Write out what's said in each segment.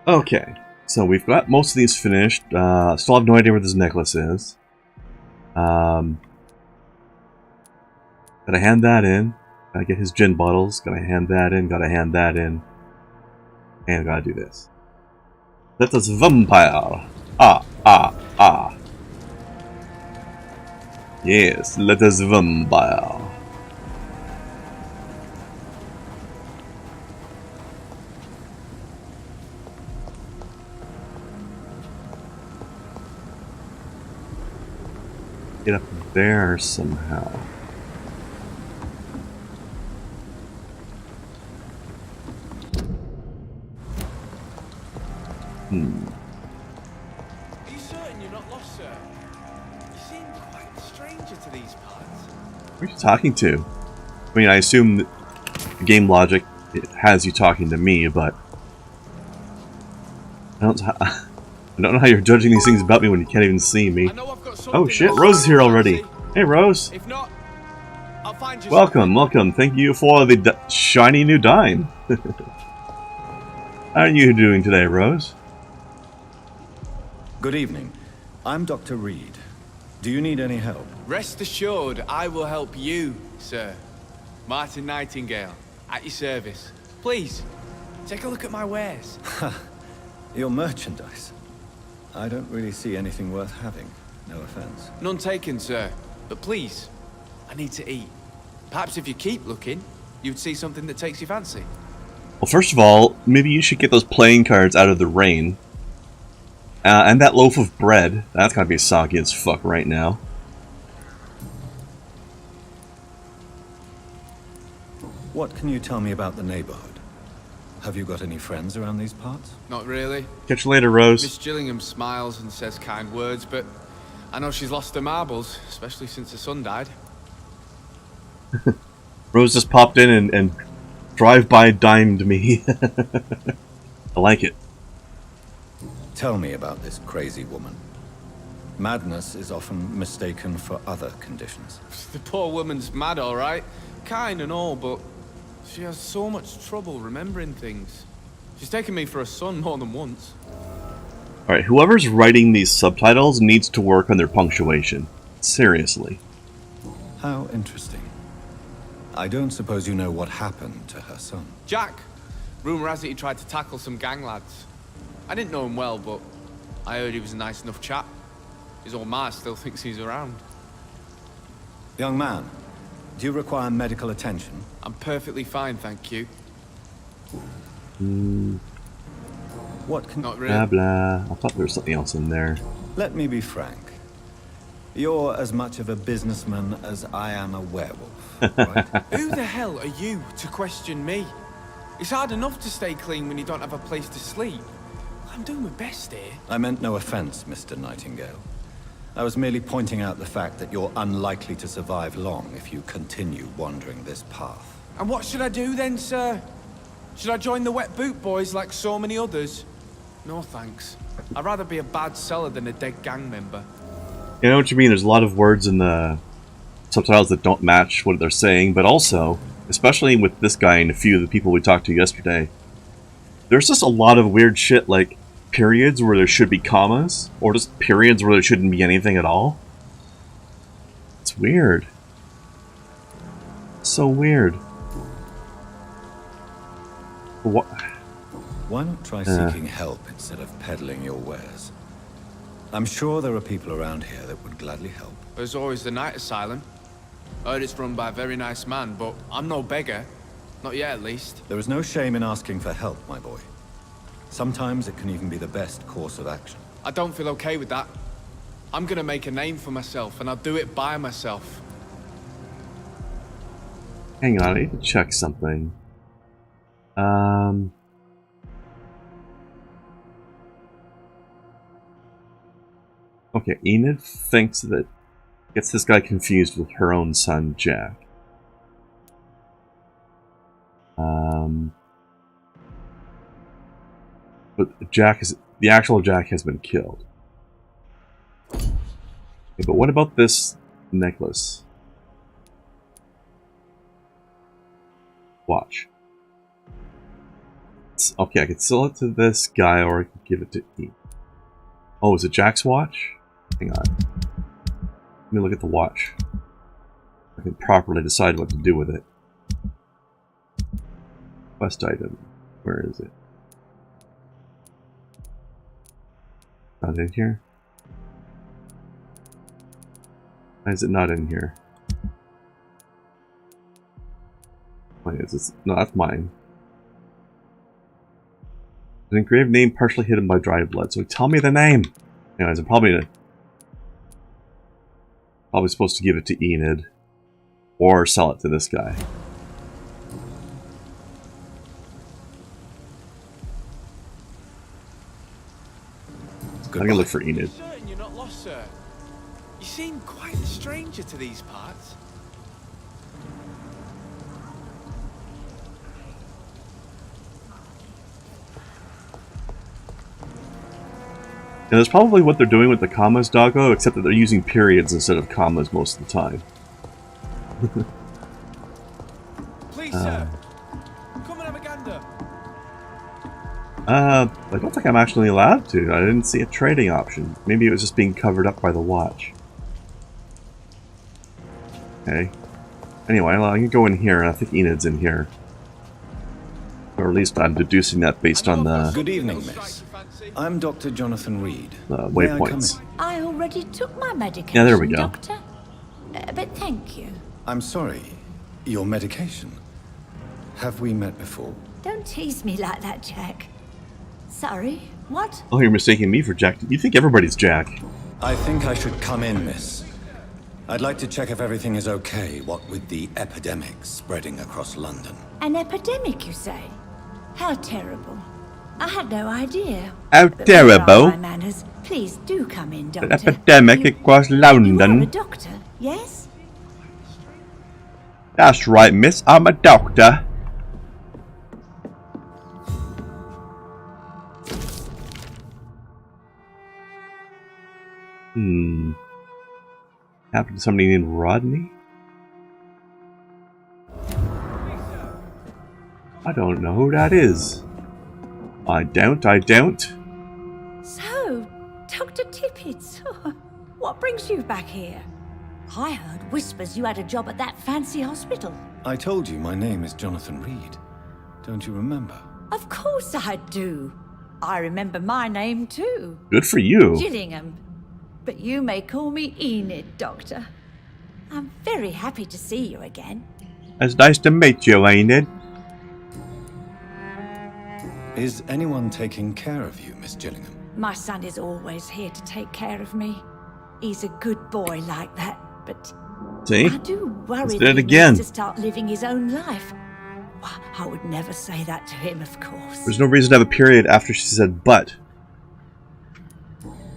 Okay, so we've got most of these finished. Still have no idea where this necklace is. Gotta hand that in. Gotta get his gin bottles. Gotta hand that in. Gotta hand that in. And gotta do this. Let us vampire. Ah. Yes, let us vampire. Get up there somehow. Are you certain you're not lost, sir? You seem quite a stranger to these parts. Who are you talking to? I mean, I assume that the game logic it has you talking to me, but I don't know how you're judging these things about me when you can't even see me. Oh shit, Rose is here already. Hey Rose. If not, I'll find you. Welcome. Thank you for the shiny new dime. How are you doing today, Rose? Good evening. I'm Dr. Reid. Do you need any help? Rest assured, I will help you, sir. Martin Nightingale, at your service. Please, take a look at my wares. Your merchandise. I don't really see anything worth having. No offense. None taken, sir. But please, I need to eat. Perhaps if you keep looking, you'd see something that takes your fancy. Well, first of all, maybe you should get those playing cards out of the rain. And that loaf of bread. That's gotta be soggy as fuck right now. What can you tell me about the neighborhood? Have you got any friends around these parts? Not really. Catch you later, Rose. Miss Gillingham smiles and says kind words, but I know she's lost her marbles, especially since her son died. Rose just popped in and drive-by dimed me. I like it. Tell me about this crazy woman. Madness is often mistaken for other conditions. The poor woman's mad, all right. Kind and all, but she has so much trouble remembering things. She's taken me for a son more than once. Alright, whoever's writing these subtitles needs to work on their punctuation. Seriously. How interesting. I don't suppose you know what happened to her son. Jack! Rumour has it he tried to tackle some gang lads. I didn't know him well, but I heard he was a nice enough chap. His old ma still thinks he's around. Young man, do you require medical attention? I'm perfectly fine, thank you. What can... Not really. Blah blah. I thought there was something else in there. Let me be frank. You're as much of a businessman as I am a werewolf, right? Who the hell are you to question me? It's hard enough to stay clean when you don't have a place to sleep. I'm doing my best here. I meant no offense, Mr. Nightingale. I was merely pointing out the fact that you're unlikely to survive long if you continue wandering this path. And what should I do then, sir? Should I join the Wet Boot Boys like so many others? No thanks. I'd rather be a bad seller than a dead gang member. You know what you mean, there's a lot of words in the subtitles that don't match what they're saying, but also, especially with this guy and a few of the people we talked to yesterday, there's just a lot of weird shit like periods where there should be commas, or just periods where there shouldn't be anything at all. It's weird. So weird. What? Why not try seeking help instead of peddling your wares? I'm sure there are people around here that would gladly help. There's always the night asylum. I heard it's run by a very nice man, but I'm no beggar. Not yet, at least. There is no shame in asking for help, my boy. Sometimes it can even be the best course of action. I don't feel okay with that. I'm gonna make a name for myself, and I'll do it by myself. Hang on, I need to check something. Okay, Enid thinks that gets this guy confused with her own son, Jack. But the actual Jack has been killed. Okay, but what about this necklace? Watch. let's... Okay, I can sell it to this guy, or I can give it to E. Oh, is it Jack's watch? Hang on. Let me look at the watch. I can properly decide what to do with it. Quest item. Where is it? Not in here? Why is it not in here? Why is this? No, that's mine. An engraved name partially hidden by dried blood. So tell me the name! Anyways, I'm probably supposed to give it to Enid. Or sell it to this guy. I'm gonna look for Enid. Certain you're not lost, sir. You seem quite a stranger to these parts. And that's probably what they're doing with the commas, Doggo, except that they're using periods instead of commas most of the time. Please, sir. Come and have a gander. I don't think I'm actually allowed to. I didn't see a trading option. Maybe it was just being covered up by the watch. Okay. Anyway, well, I can go in here, and I think Enid's in here. Or at least I'm deducing that based on the... Good evening, miss. I'm Dr. Jonathan Reid. Waypoints. I already took my medication, Yeah, there we go. Doctor. But thank you. I'm sorry. Your medication? Have we met before? Don't tease me like that, Jack. Sorry, what? Oh, you're mistaking me for Jack. You think everybody's Jack. I think I should come in, miss. I'd like to check if everything is okay, what with the epidemic spreading across London. An epidemic, you say? How terrible. I had no idea. How But where are terrible. my manners? Please do come in, Doctor. An epidemic across You are a London. doctor, yes? That's right, miss. I'm a doctor. Happened to somebody named Rodney? I don't know who that is. I don't. So, Dr. Tippets, what brings you back here? I heard whispers you had a job at that fancy hospital. I told you my name is Jonathan Reid. Don't you remember? Of course I do. I remember my name too. Good for you. Gillingham. But you may call me Enid, Doctor. I'm very happy to see you again. It's nice to meet you, Enid. Is anyone taking care of you, Miss Gillingham? My son is always here to take care of me. He's a good boy like that, but See? I do worry Let's do that it he again. needs to start living his own life. Well, I would never say that to him, of course. There's no reason to have a period after she said but.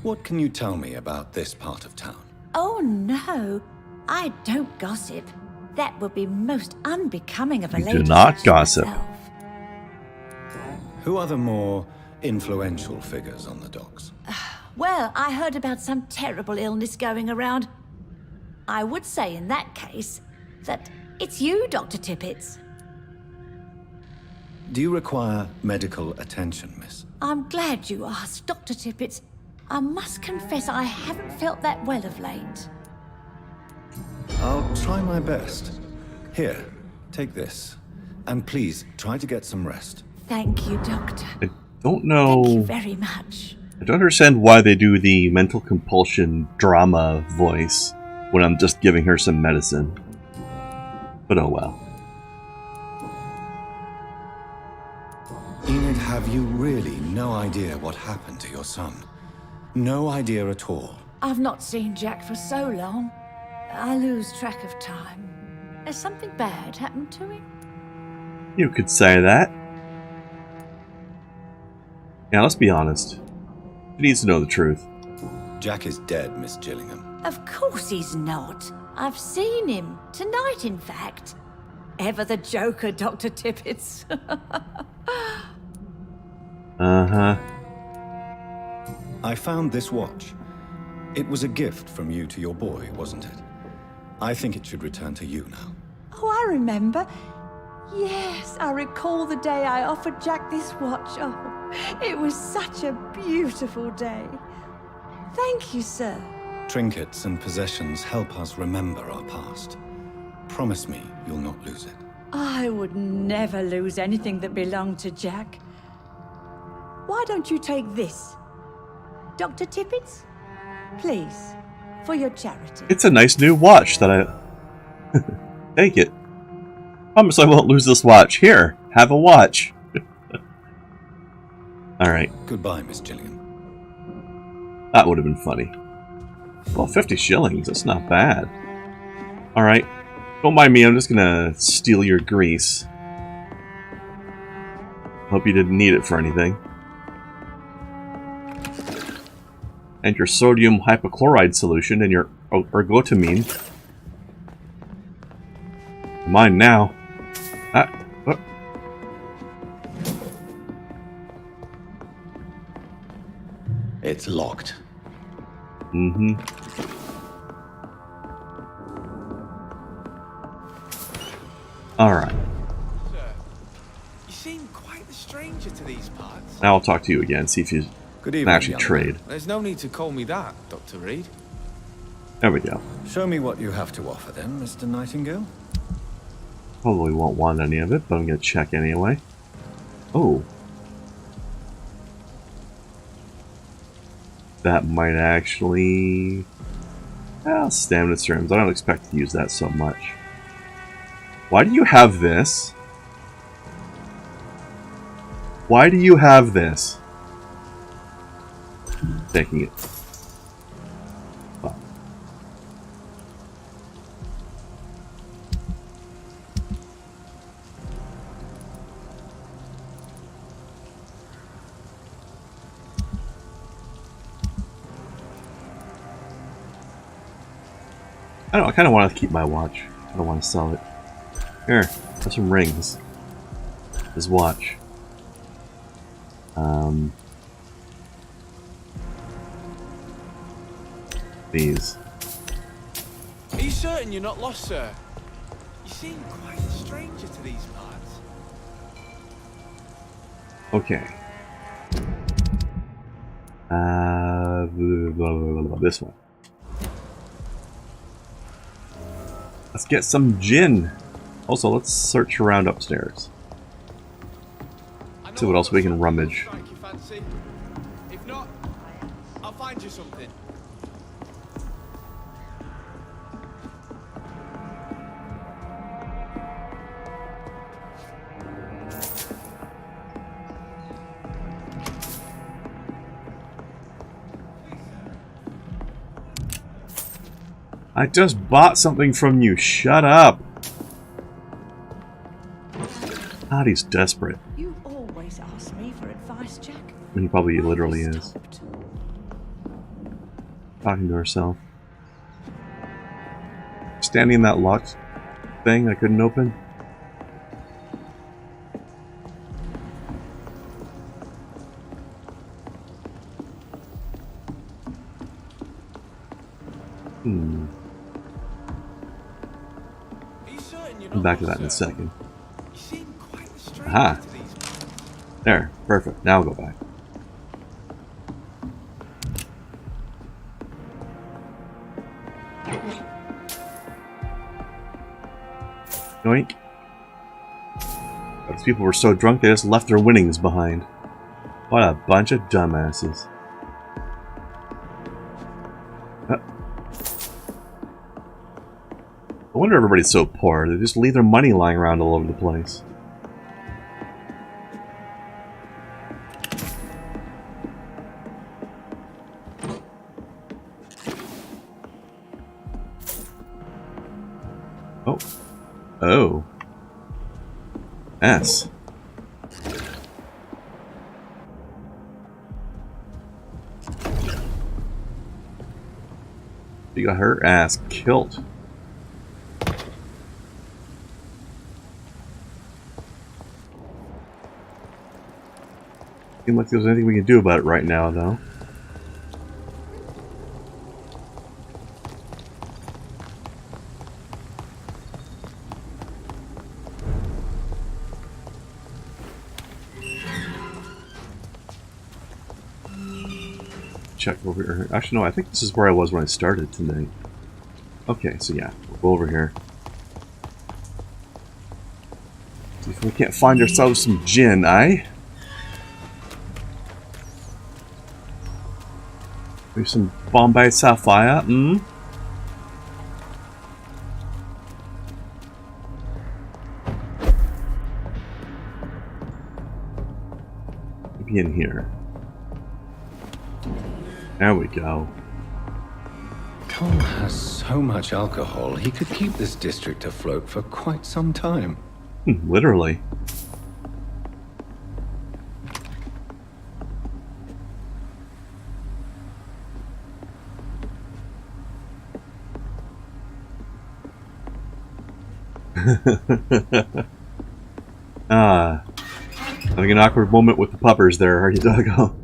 What can you tell me about this part of town? Oh no, I don't gossip. That would be most unbecoming of a You lady do not such as gossip. myself. Who are the more influential figures on the docks? Well, I heard about some terrible illness going around. I would say in that case that it's you, Dr. Tippets. Do you require medical attention, miss? I'm glad you asked, Dr. Tippets. I must confess I haven't felt that well of late. I'll try my best. Here, take this. And please, try to get some rest. Thank you, Doctor. I don't know. Thank you very much. I don't understand why they do the mental compulsion drama voice when I'm just giving her some medicine. But oh well. Enid, have you really no idea what happened to your son? No idea at all. I've not seen Jack for so long. I lose track of time. Has something bad happened to him? You could say that. Yeah, let's be honest. He needs to know the truth. Jack is dead, Miss Gillingham. Of course he's not. I've seen him. Tonight, in fact. Ever the joker, Dr. Tippets. Uh-huh. I found this watch. It was a gift from you to your boy, wasn't it? I think it should return to you now. Oh, I remember. Yes, I recall the day I offered Jack this watch. Oh, it was such a beautiful day. Thank you, sir. Trinkets and possessions help us remember our past. Promise me you'll not lose it. I would never lose anything that belonged to Jack. Why don't you take this? Dr. Tippett's? Please, for your charity. It's a nice new watch that I... Take it. Promise I won't lose this watch. Here, have a watch. Alright. Goodbye, Miss Gilligan. That would have been funny. Well, 50 shillings, that's not bad. Alright. Don't mind me, I'm just gonna steal your grease. Hope you didn't need it for anything. And your sodium hypochlorite solution and your ergotamine. Mine now. What? It's locked. Mm-hmm. Alright. Sir, you seem quite the stranger to these parts. Now I'll talk to you again, see if you Good can evening, actually young trade. man. There's no need to call me that, Dr. Reid. There we go. Show me what you have to offer then, Mr. Nightingale. Probably won't want any of it, but I'm gonna check anyway. Oh. That might actually... Well, stamina serums. I don't expect to use that so much. Why do you have this? Why do you have this? Taking it. Oh. I don't know, I kind of want to keep my watch. I don't want to sell it. Here, have some rings. This watch. These. Are you certain you're not lost, sir? You seem quite a stranger to these parts. Okay. This one. Let's get some gin. Also, let's search around upstairs. See what else we can rummage. Strike your fancy. If not, I'll find you something. I just bought something from you. Shut up. God, he's desperate. You always ask me for advice, Jack. I mean, he probably literally is. Stopped. Talking to herself. Standing in that locked thing I couldn't open. Are you certain you're Come not back to lost, that in a sir? second. You seem quite a stranger Aha. to these parts. There, perfect. Now I'll go back. Yoink. Those people were so drunk they just left their winnings behind. What a bunch of dumbasses. I wonder everybody's so poor. They just leave their money lying around all over the place. Oh. Oh. S. She got her ass killed. Seems like there's anything we can do about it right now, though. check over here. Actually, no, I think this is where I was when I started tonight. Okay, so yeah, we'll go over here. See if we can't find ourselves some gin, eh? Maybe some Bombay Sapphire, Maybe in here. There we go. Tom has so much alcohol, he could keep this district afloat for quite some time. Literally. Having an awkward moment with the puppers there, are you, Doggo?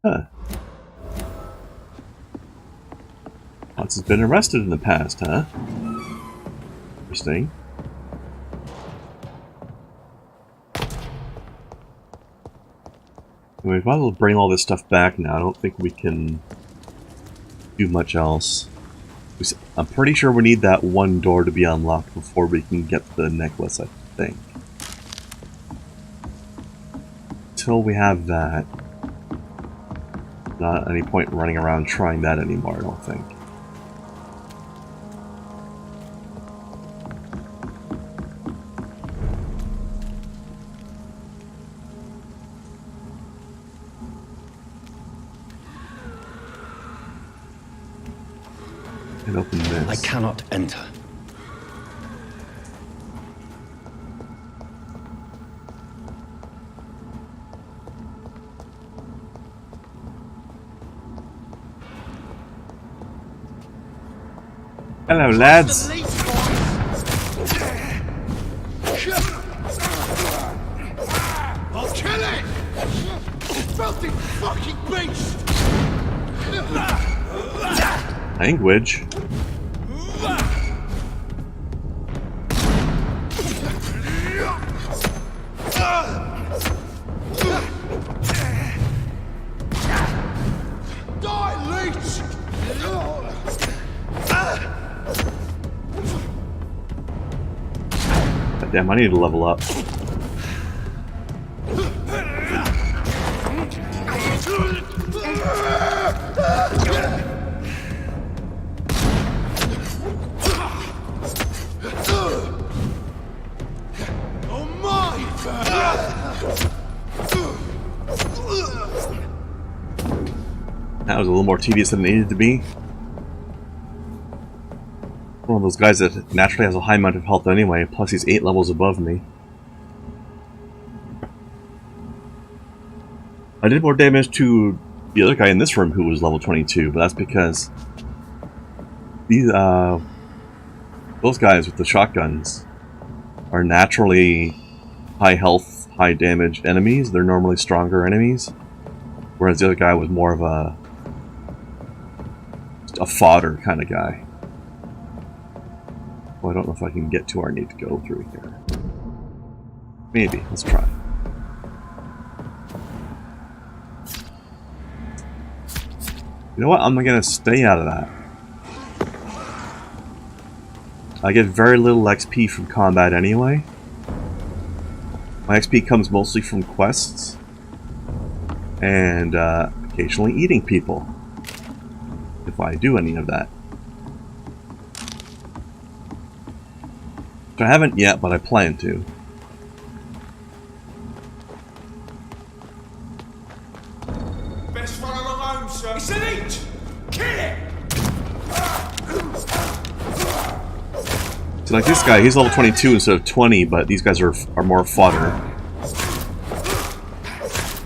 Huh. Potts has been arrested in the past, huh? Interesting. We might as well bring all this stuff back now. I don't think we can do much else. I'm pretty sure we need that one door to be unlocked before we can get the necklace, I think. Until we have that, not at any point running around trying that anymore, I don't think. And open this. I cannot enter. Hello, lads. I'll kill it! Filthy fucking beast! Language. Die, leech! God damn, I need to level up. That was a little more tedious than it needed to be. One of those guys that naturally has a high amount of health anyway, plus he's 8 levels above me. I did more damage to the other guy in this room who was level 22, but that's because these those guys with the shotguns are naturally high health, high damage enemies. They're normally stronger enemies, whereas the other guy was more of a fodder kind of guy. Well, I don't know if I can get to where I need to go through here. Maybe. Let's try. You know what? I'm going to stay out of that. I get very little XP from combat anyway. My XP comes mostly from quests and occasionally eating people, if I do any of that. Which I haven't yet, but I plan to. Best run along home, sir. It's an eat! Kill it! See, like this guy, he's level 22 instead of 20, but these guys are more fodder.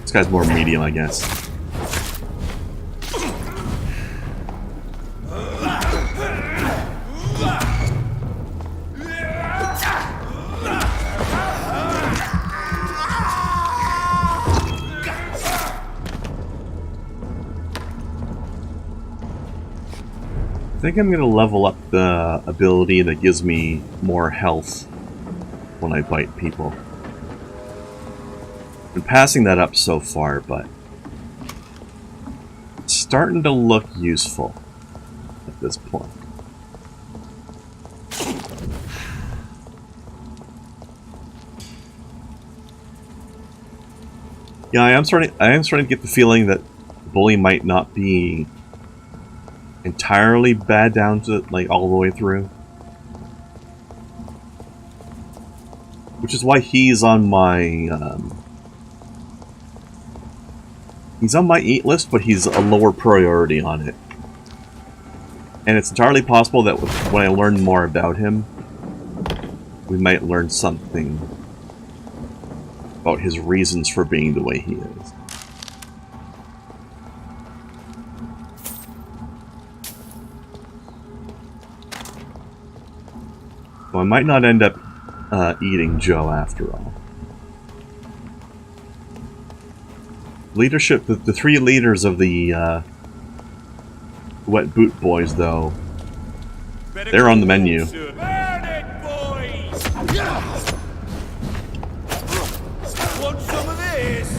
This guy's more medium, I guess. think I'm going to level up the ability that gives me more health when I bite people. Been passing that up so far, but it's starting to look useful at this point. Yeah, I am starting to get the feeling that Bully might not be entirely bad down to like all the way through. Which is why he's on my eat list, but he's a lower priority on it. And it's entirely possible that when I learn more about him, we might learn something about his reasons for being the way he is. So I might not end up eating Joe after all. Leadership, the three leaders of the Wet Boot Boys, though, they're on the menu. Burn it, boys! Want some of this?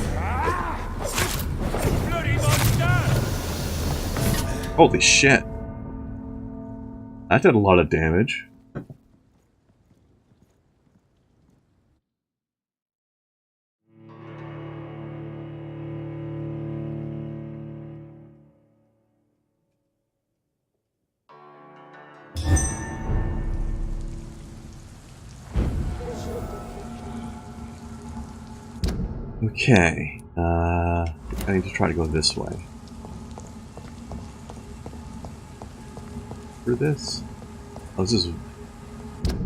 Bloody monster! Holy shit. That did a lot of damage. Okay, I need to try to go this way. For this? Oh, this is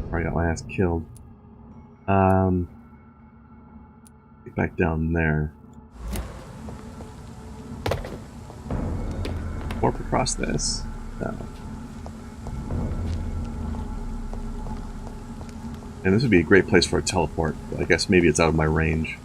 where I got my ass killed. Get back down there. Warp across this? No. And this would be a great place for a teleport, but I guess maybe it's out of my range.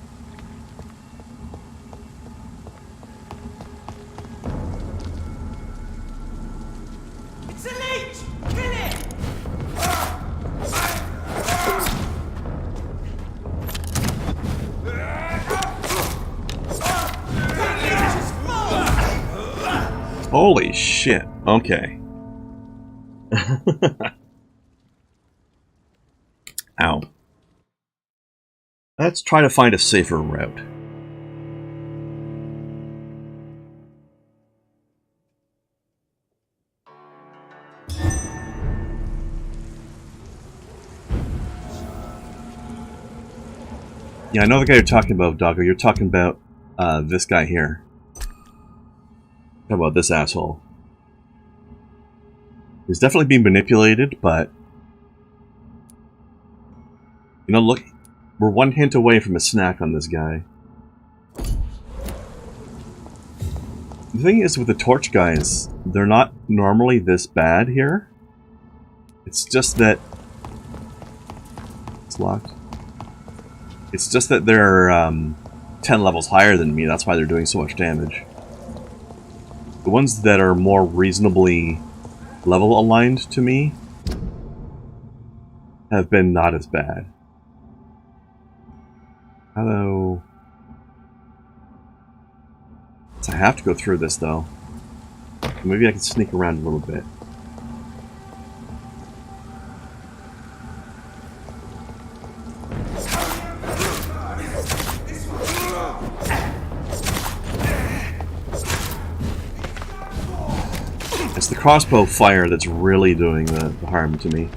Holy shit. Okay. Ow. Let's try to find a safer route. Yeah, I know the guy you're talking about, Doggo. You're talking about this guy here. How about this asshole? He's definitely being manipulated, but... You know, look, we're one hint away from a snack on this guy. The thing is with the torch guys, they're not normally this bad here. It's just that... It's locked. It's just that they're 10 levels higher than me, that's why they're doing so much damage. The ones that are more reasonably level aligned to me have been not as bad. Hello. So I have to go through this though. Maybe I can sneak around a little bit. It's the crossbow fire that's really doing the harm to me.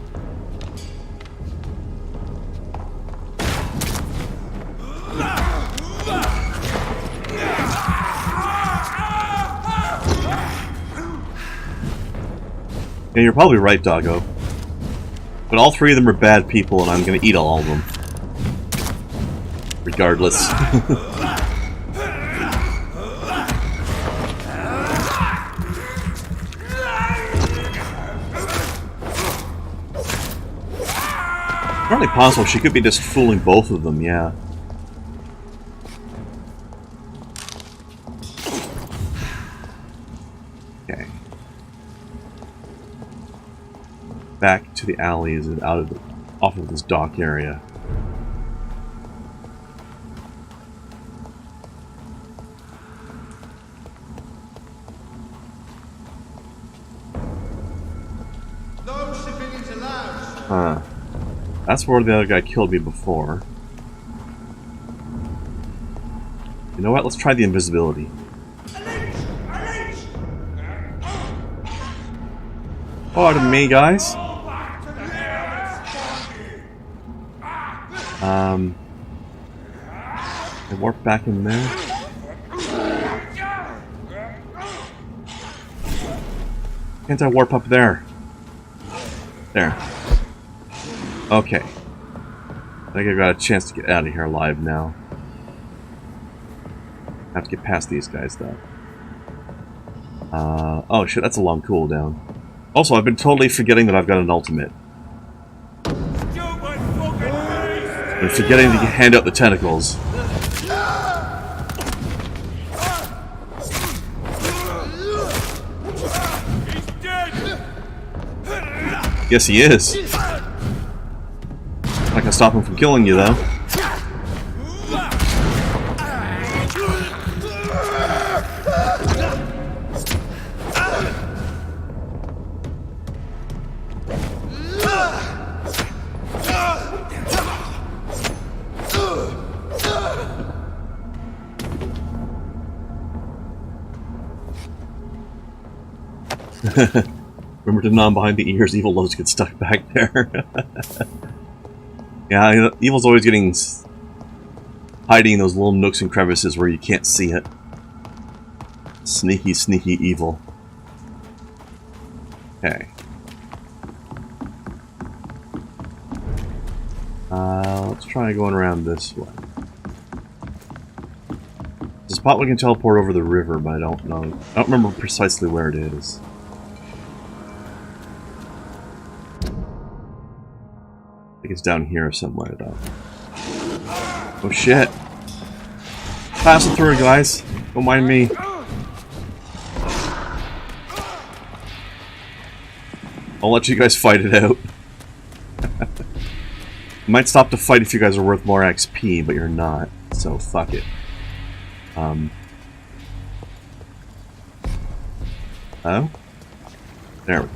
Yeah, you're probably right, Doggo. But all three of them are bad people, and I'm gonna eat all of them. Regardless. Apparently possible, she could be just fooling both of them, yeah. Okay. back to the alleys and off of this dock area. No civilians allowed. Huh. That's where the other guy killed me before. You know what? Let's try the invisibility. Pardon me, guys. I warp back in there. Can't I warp up there? There. Okay. I think I got a chance to get out of here alive now. I have to get past these guys, though. Oh shit, that's a long cooldown. Also, I've been totally forgetting that I've got an ultimate. And forgetting to hand out the tentacles. Yes, he is. I can stop him from killing you, though. Remember to nom behind the ears, evil loves to get stuck back there. Yeah, evil's always hiding in those little nooks and crevices where you can't see it. Sneaky, sneaky evil. Okay. Let's try going around this way. There's a spot we can teleport over the river, but I don't know. I don't remember precisely where it is. I think it's down here somewhere, though. Oh shit! Passing through, guys. Don't mind me. I'll let you guys fight it out. Might stop to fight if you guys are worth more XP, but you're not. So fuck it. Oh? There we go.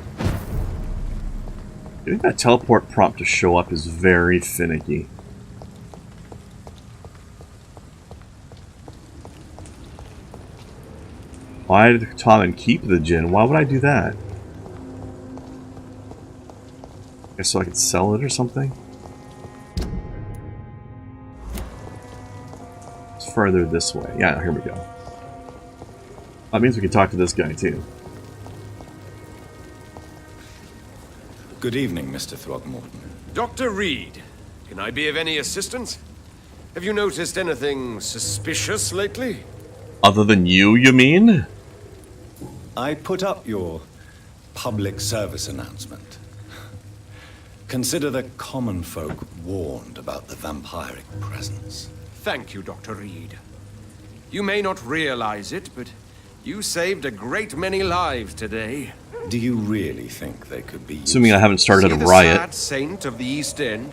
Getting that teleport prompt to show up is very finicky. Why did Tom keep the gin? Why would I do that? I guess so I could sell it or something? It's further this way. Yeah, here we go. That means we can talk to this guy too. Good evening, Mr. Throgmorton. Dr. Reid, can I be of any assistance? Have you noticed anything suspicious lately? Other than you mean? I put up your public service announcement. Consider the common folk warned about the vampiric presence. Thank you, Dr. Reid. You may not realize it, but you saved a great many lives today. Do you really think they could be Assuming I haven't started a See riot. the sad saint of the East End?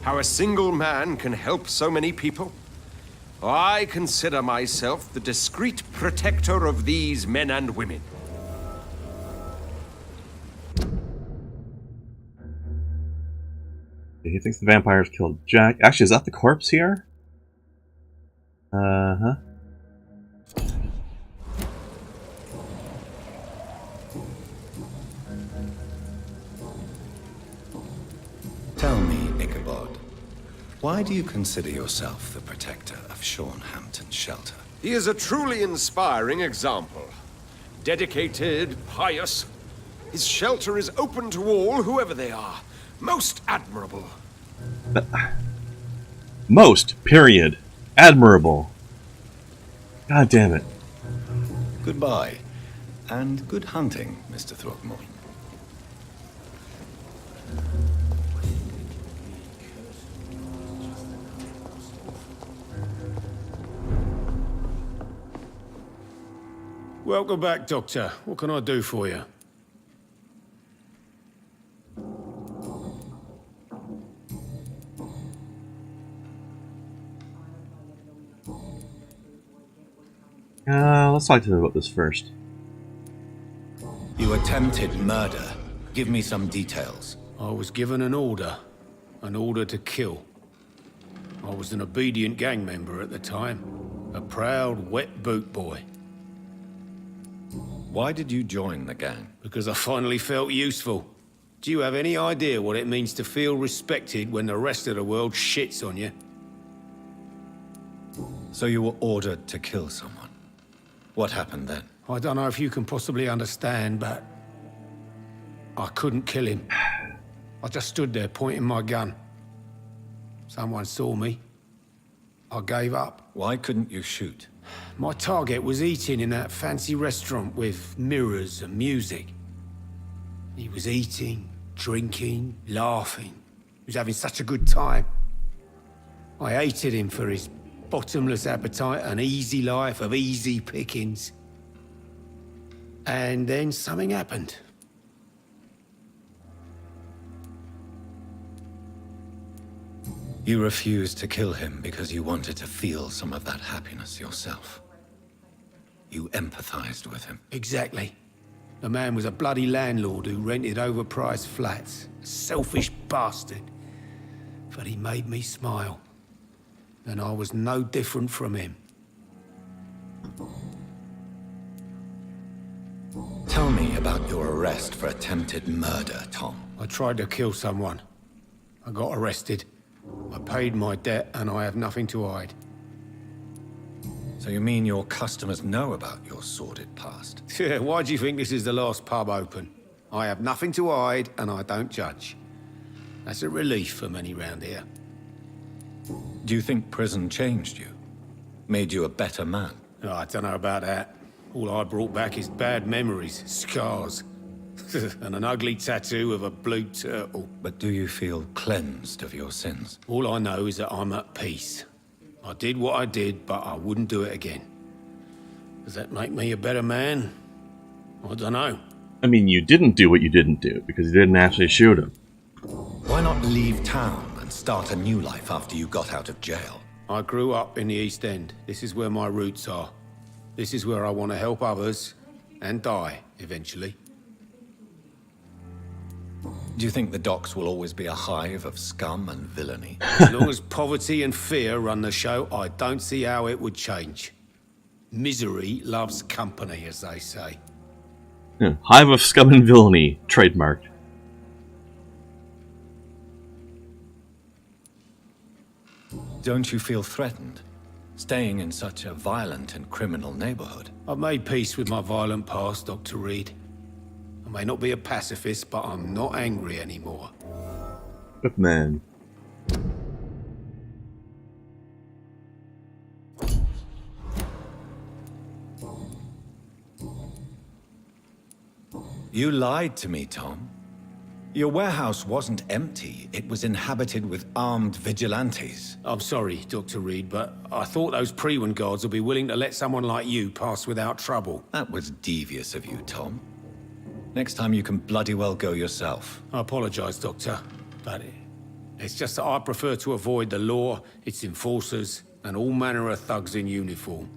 How a single man can help so many people? I consider myself the discreet protector of these men and women. He thinks the vampires killed Jack. Actually, is that the corpse here? Uh-huh. Tell me, Ichabod, why do you consider yourself the protector of Sean Hampton's shelter? He is a truly inspiring example. Dedicated, pious. His shelter is open to all, whoever they are. Most admirable. Most, period. Admirable. God damn it. Goodbye, and good hunting, Mr. Throgmorton. Welcome back, Doctor. What can I do for you? Let's talk to them about this first. You attempted murder. Give me some details. I was given an order to kill. I was an obedient gang member at the time, a proud, wet boot boy. Why did you join the gang? Because I finally felt useful. Do you have any idea what it means to feel respected when the rest of the world shits on you? So you were ordered to kill someone. What happened then? I don't know if you can possibly understand, but I couldn't kill him. I just stood there pointing my gun. Someone saw me. I gave up. Why couldn't you shoot? My target was eating in that fancy restaurant with mirrors and music. He was eating, drinking, laughing. He was having such a good time. I hated him for his bottomless appetite and easy life of easy pickings. And then something happened. You refused to kill him because you wanted to feel some of that happiness yourself. You empathized with him. Exactly. The man was a bloody landlord who rented overpriced flats. A selfish bastard. But he made me smile. And I was no different from him. Tell me about your arrest for attempted murder, Tom. I tried to kill someone. I got arrested. I paid my debt and I have nothing to hide. So you mean your customers know about your sordid past? Yeah, why do you think this is the last pub open? I have nothing to hide and I don't judge. That's a relief for many round here. Do you think prison changed you? Made you a better man? Oh, I don't know about that. All I brought back is bad memories, scars, and an ugly tattoo of a blue turtle. But do you feel cleansed of your sins? All I know is that I'm at peace. I did what I did, but I wouldn't do it again. Does that make me a better man? I don't know. I mean, you didn't do what you didn't do, because you didn't actually shoot him. Why not leave town and start a new life after you got out of jail? I grew up in the East End. This is where my roots are. This is where I want to help others, and die, eventually. Do you think the docks will always be a hive of scum and villainy? As long as poverty and fear run the show, I don't see how it would change. Misery loves company, as they say. Yeah, hive of scum and villainy, trademarked. Don't you feel threatened, staying in such a violent and criminal neighborhood? I've made peace with my violent past, Dr. Reid. I may not be a pacifist, but I'm not angry anymore. Good man. You lied to me, Tom. Your warehouse wasn't empty. It was inhabited with armed vigilantes. I'm sorry, Dr. Reid, but I thought those Pre-Wen guards would be willing to let someone like you pass without trouble. That was devious of you, Tom. Next time you can bloody well go yourself. I apologize, Doctor, but it's just that I prefer to avoid the law, its enforcers, and all manner of thugs in uniform.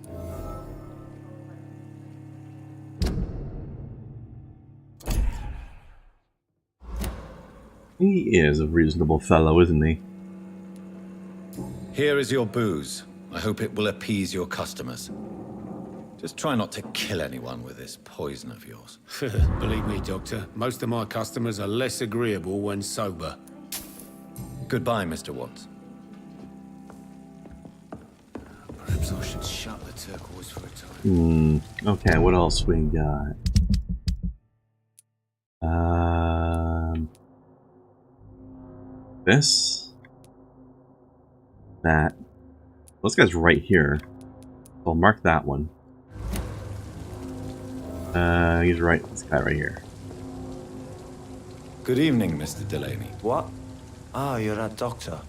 He is a reasonable fellow, isn't he? Here is your booze. I hope it will appease your customers. Just try not to kill anyone with this poison of yours. Believe me, Doctor, most of my customers are less agreeable when sober. Goodbye, Mr. Watts. Perhaps I should shut the turquoise for a time. Okay, what else we got? This. That. This guy's right here. I'll mark that one. He's right. This guy right here. Good evening, Mr. Delaney. What? Ah, you're a doctor.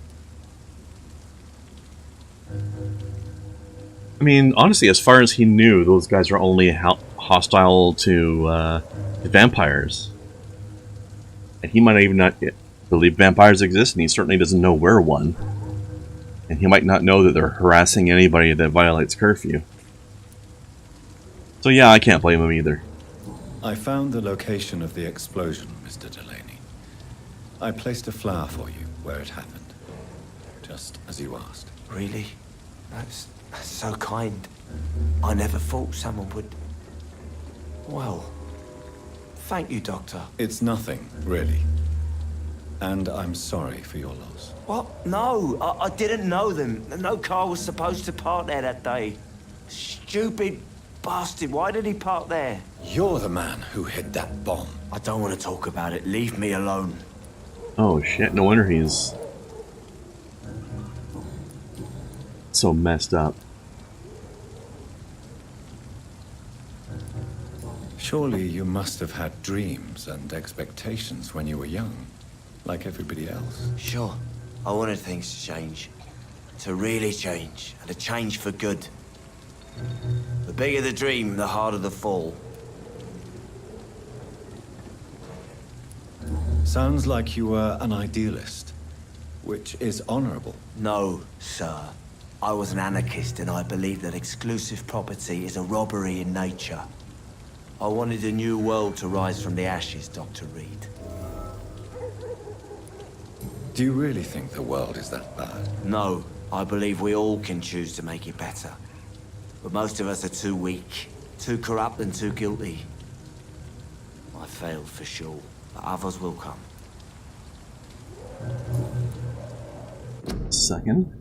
I mean, honestly, as far as he knew, those guys are only hostile to vampires. And he might even not believe vampires exist, and he certainly doesn't know we're one. And he might not know that they're harassing anybody that violates curfew. So yeah, I can't blame him either. I found the location of the explosion, Mr. Delaney. I placed a flower for you where it happened, just as you asked. Really? That's so kind. I never thought someone would... Well, thank you, Doctor. It's nothing, really. And I'm sorry for your loss. What? No, I didn't know them. No car was supposed to park there that day. Stupid bastard, why did he park there? You're the man who hid that bomb. I don't want to talk about it. Leave me alone. Oh shit, no wonder he's so messed up. Surely you must have had dreams and expectations when you were young, like everybody else. Sure. I wanted things to change. To really change, and to change for good. The bigger the dream, the harder the fall. Sounds like you were an idealist, which is honorable. No, sir. I was an anarchist, and I believe that exclusive property is a robbery in nature. I wanted a new world to rise from the ashes, Dr. Reid. Do you really think the world is that bad? No, I believe we all can choose to make it better. But most of us are too weak, too corrupt and too guilty. I failed for sure, but others will come. Second.